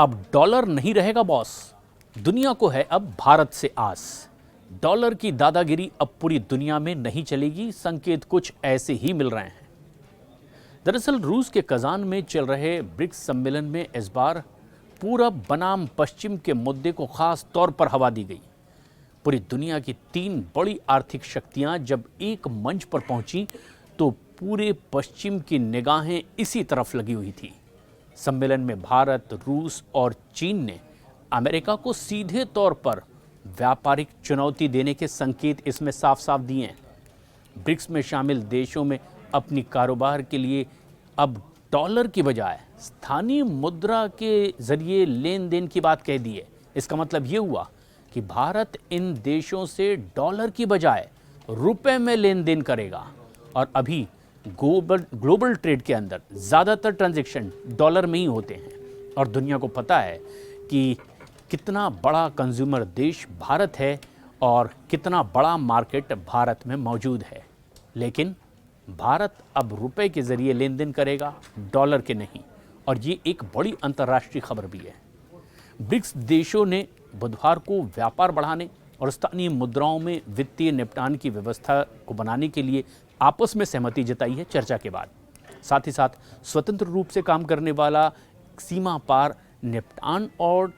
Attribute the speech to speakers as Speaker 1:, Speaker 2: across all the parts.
Speaker 1: अब डॉलर नहीं रहेगा बॉस, दुनिया को है अब भारत से आस। डॉलर की दादागिरी अब पूरी दुनिया में नहीं चलेगी, संकेत कुछ ऐसे ही मिल रहे हैं। दरअसल रूस के कजान में चल रहे ब्रिक्स सम्मेलन में इस बार पूरब बनाम पश्चिम के मुद्दे को खास तौर पर हवा दी गई। पूरी दुनिया की 3 बड़ी आर्थिक शक्तियां जब एक मंच पर पहुंची तो पूरे पश्चिम की निगाहें इसी तरफ लगी हुई थी। सम्मेलन में भारत, रूस और चीन ने अमेरिका को सीधे तौर पर व्यापारिक चुनौती देने के संकेत इसमें साफ साफ दिए हैं। ब्रिक्स में शामिल देशों में अपनी कारोबार के लिए अब डॉलर की बजाय स्थानीय मुद्रा के जरिए लेन देन की बात कह दी है। इसका मतलब ये हुआ कि भारत इन देशों से डॉलर की बजाय रुपए में लेन देन करेगा और अभी ग्लोबल ट्रेड के अंदर ज़्यादातर ट्रांजैक्शन डॉलर में ही होते हैं और दुनिया को पता है कि कितना बड़ा कंज्यूमर देश भारत है और कितना बड़ा मार्केट भारत में मौजूद है। लेकिन भारत अब रुपए के ज़रिए लेन देन करेगा, डॉलर के नहीं, और ये एक बड़ी अंतर्राष्ट्रीय खबर भी है। ब्रिक्स देशों ने बुधवार को व्यापार बढ़ाने और स्थानीय मुद्राओं में वित्तीय निपटान की व्यवस्था को बनाने के लिए आपस में सहमति जताई है चर्चा के बाद। साथ ही साथ स्वतंत्र रूप से काम करने वाला सीमा पार निपटान और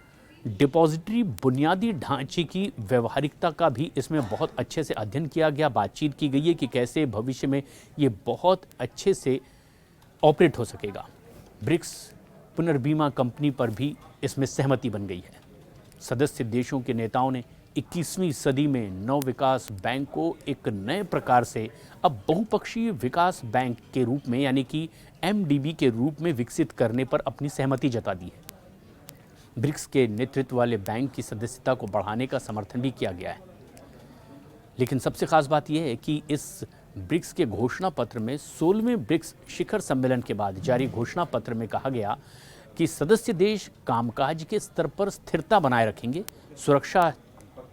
Speaker 1: डिपॉजिटरी बुनियादी ढांचे की व्यवहारिकता का भी इसमें बहुत अच्छे से अध्ययन किया गया। बातचीत की गई है कि कैसे भविष्य में ये बहुत अच्छे से ऑपरेट हो सकेगा। ब्रिक्स पुनर्बीमा कंपनी पर भी इसमें सहमति बन गई है। सदस्य देशों के नेताओं ने 21वीं सदी में नव विकास बैंक को एक नए प्रकार से अब बहुपक्षीय विकास बैंक के रूप में यानी कि एमडीबी के रूप में विकसित करने पर अपनी सहमति जता दी है। ब्रिक्स के नेतृत्व वाले बैंक की सदस्यता को बढ़ाने का समर्थन भी किया गया है। लेकिन सबसे खास बात यह है कि इस ब्रिक्स के घोषणा पत्र में 16वें ब्रिक्स शिखर सम्मेलन के बाद जारी घोषणा पत्र में कहा गया कि सदस्य देश कामकाज के स्तर पर स्थिरता बनाए रखेंगे, सुरक्षा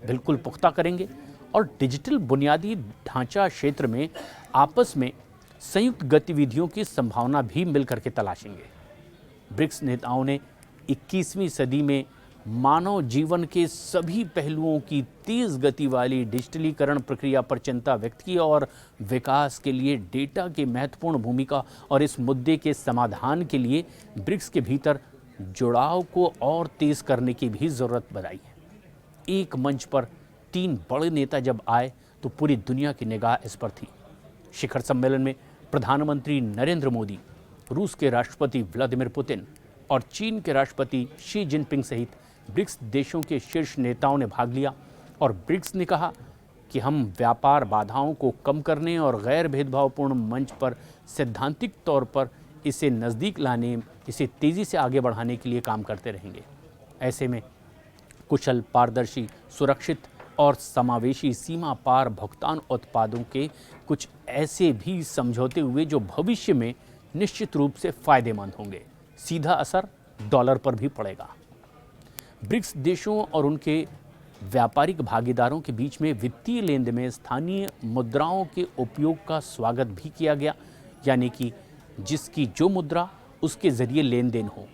Speaker 1: बिल्कुल पुख्ता करेंगे और डिजिटल बुनियादी ढांचा क्षेत्र में आपस में संयुक्त गतिविधियों की संभावना भी मिलकर के तलाशेंगे। ब्रिक्स नेताओं ने 21वीं सदी में मानव जीवन के सभी पहलुओं की तेज गति वाली डिजिटलीकरण प्रक्रिया पर चिंता व्यक्त की और विकास के लिए डेटा की महत्वपूर्ण भूमिका और इस मुद्दे के समाधान के लिए ब्रिक्स के भीतर जुड़ाव को और तेज करने की भी जरूरत बताई है। एक मंच पर 3 बड़े नेता जब आए तो पूरी दुनिया की निगाह इस पर थी। शिखर सम्मेलन में प्रधानमंत्री नरेंद्र मोदी, रूस के राष्ट्रपति व्लादिमीर पुतिन और चीन के राष्ट्रपति शी जिनपिंग सहित ब्रिक्स देशों के शीर्ष नेताओं ने भाग लिया और ब्रिक्स ने कहा कि हम व्यापार बाधाओं को कम करने और गैर भेदभावपूर्ण मंच पर सैद्धांतिक तौर पर इसे नज़दीक लाने, इसे तेज़ी से आगे बढ़ाने के लिए काम करते रहेंगे। ऐसे में कुशल, पारदर्शी, सुरक्षित और समावेशी सीमा पार भुगतान उत्पादों के कुछ ऐसे भी समझौते हुए जो भविष्य में निश्चित रूप से फायदेमंद होंगे। सीधा असर डॉलर पर भी पड़ेगा। ब्रिक्स देशों और उनके व्यापारिक भागीदारों के बीच में वित्तीय लेन देन में स्थानीय मुद्राओं के उपयोग का स्वागत भी किया गया, यानी कि जिसकी जो मुद्रा उसके जरिए लेन देन हो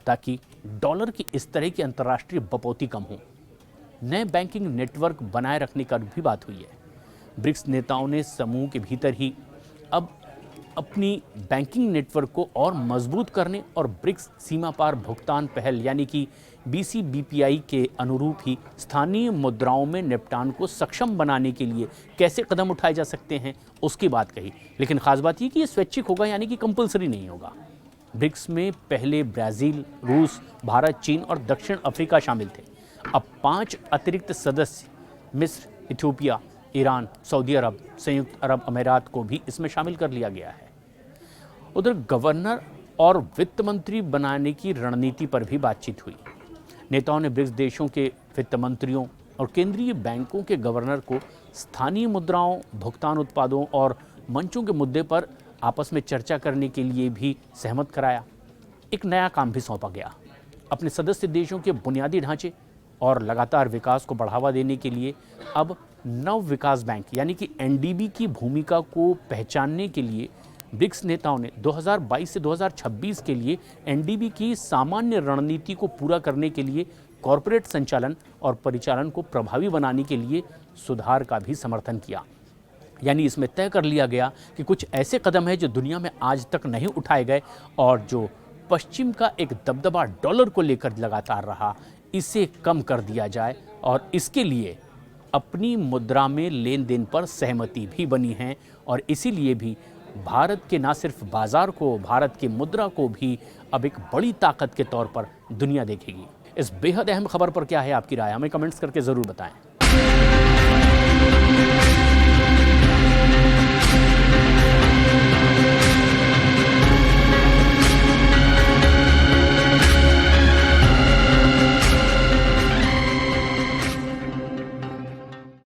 Speaker 1: ताकि डॉलर की इस तरह की अंतर्राष्ट्रीय बपौती कम हो। नए बैंकिंग नेटवर्क बनाए रखने का भी बात हुई है। ब्रिक्स नेताओं ने समूह के भीतर ही अब अपनी बैंकिंग नेटवर्क को और मजबूत करने और ब्रिक्स सीमा पार भुगतान पहल यानी कि BCBPI के अनुरूप ही स्थानीय मुद्राओं में निपटान को सक्षम बनाने के लिए कैसे कदम उठाए जा सकते हैं उसकी बात कही। लेकिन खास बात ये कि ये स्वैच्छिक होगा, यानी कि कंपलसरी नहीं होगा। ब्रिक्स में पहले ब्राज़ील, रूस, भारत, चीन और दक्षिण अफ्रीका शामिल थे। अब 5 अतिरिक्त सदस्य मिस्र, इथियोपिया, ईरान, सऊदी अरब, संयुक्त अरब अमीरात को भी इसमें शामिल कर लिया गया है। उधर गवर्नर और वित्त मंत्री बनाने की रणनीति पर भी बातचीत हुई। नेताओं ने ब्रिक्स देशों के वित्त मंत्रियों और केंद्रीय बैंकों के गवर्नर को स्थानीय मुद्राओं, भुगतान उत्पादों और मंचों के मुद्दे पर आपस में चर्चा करने के लिए भी सहमत कराया। एक नया काम भी सौंपा गया। अपने सदस्य देशों के बुनियादी ढांचे और लगातार विकास को बढ़ावा देने के लिए अब नव विकास बैंक यानी कि एनडीबी की भूमिका को पहचानने के लिए ब्रिक्स नेताओं ने 2022 से 2026 के लिए एनडीबी की सामान्य रणनीति को पूरा करने के लिए कॉरपोरेट संचालन और परिचालन को प्रभावी बनाने के लिए सुधार का भी समर्थन किया। यानी इसमें तय कर लिया गया कि कुछ ऐसे कदम हैं जो दुनिया में आज तक नहीं उठाए गए और जो पश्चिम का एक दबदबा डॉलर को लेकर लगातार रहा, इसे कम कर दिया जाए और इसके लिए अपनी मुद्रा में लेन देन पर सहमति भी बनी है। और इसीलिए भी भारत के ना सिर्फ बाजार को, भारत की मुद्रा को भी अब एक बड़ी ताकत के तौर पर दुनिया देखेगी। इस बेहद अहम खबर पर क्या है आपकी राय, हमें कमेंट्स करके ज़रूर बताएं।